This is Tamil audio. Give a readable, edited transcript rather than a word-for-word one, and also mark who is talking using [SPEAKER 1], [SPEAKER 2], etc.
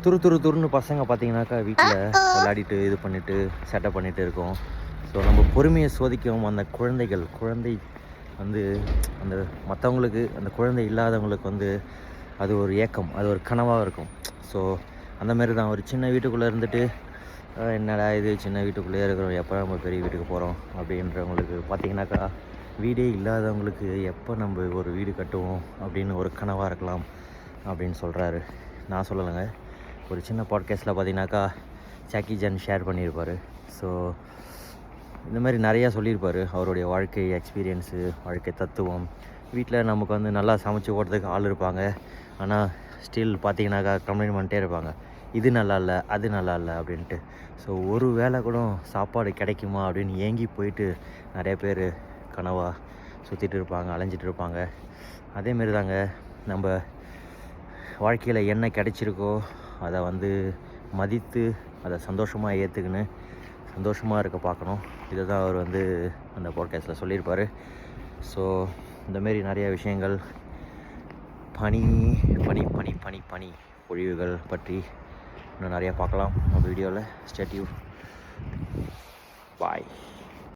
[SPEAKER 1] துருன்னு பசங்க பார்த்தீங்கன்னாக்கா வீட்டில் விளையாடிட்டு இது பண்ணிவிட்டு சேட்டை பண்ணிகிட்டு இருக்கோம். ஸோ நம்ம பொறுமையை சோதிக்கவும் அந்த குழந்தை வந்து அந்த மற்றவங்களுக்கு அந்த குழந்தை இல்லாதவங்களுக்கு வந்து அது ஒரு ஏக்கம், அது ஒரு கனவாக இருக்கும். ஸோ அந்தமாரி தான் ஒரு சின்ன வீட்டுக்குள்ளே இருந்துட்டு என்னடா இது சின்ன வீட்டுக்குள்ளேயே இருக்கிறோம், எப்போ நம்ம பெரிய வீட்டுக்கு போகிறோம் அப்படின்றவங்களுக்கு பார்த்திங்கனாக்கா வீடே இல்லாதவங்களுக்கு எப்போ நம்ம ஒரு வீடு கட்டுவோம் அப்படின்னு ஒரு கனவாக இருக்கலாம் அப்படின்னு சொல்கிறாரு. நான் சொல்லலைங்க, ஒரு சின்ன பாட்காஸ்ட்டில் பார்த்தீங்கன்னாக்கா ஜாக்கி சான் ஷேர் பண்ணியிருப்பார். ஸோ இந்த மாதிரி நிறையா சொல்லியிருப்பார் அவருடைய வாழ்க்கை எக்ஸ்பீரியன்ஸு, வாழ்க்கை தத்துவம். வீட்டில் நமக்கு வந்து நல்லா சமைச்சு ஓட்டுறதுக்கு ஆள் இருப்பாங்க, ஆனால் ஸ்டில் பார்த்தீங்கன்னாக்கா கம்ப்ளைண்ட் பண்ணிட்டே இருப்பாங்க, இது நல்லா இல்லை அது நல்லா இல்லை அப்படின்ட்டு. ஸோ ஒரு வேளை கூட சாப்பாடு கிடைக்குமா அப்படின்னு ஏங்கி போயிட்டு நிறைய பேர் கனவாக சுற்றிட்டு இருப்பாங்க, அலைஞ்சிட்டு இருப்பாங்க. அதேமாரி தாங்க நம்ம வாழ்க்கையில் என்ன கிடைச்சிருக்கோ அதை வந்து மதித்து அதை சந்தோஷமாக ஏற்றுக்கின்னு சந்தோஷமாக இருக்க பார்க்கணும். இதை தான் அவர் வந்து அந்த பாட்காஸ்ட்டில் சொல்லியிருப்பார். ஸோ இந்தமாரி நிறையா விஷயங்கள் பனி பனி பனி பனி பனி பொழிவுகள் பற்றி இன்னும் நிறையா பார்க்கலாம் நம்ம வீடியோவில். Stay tune. பாய்.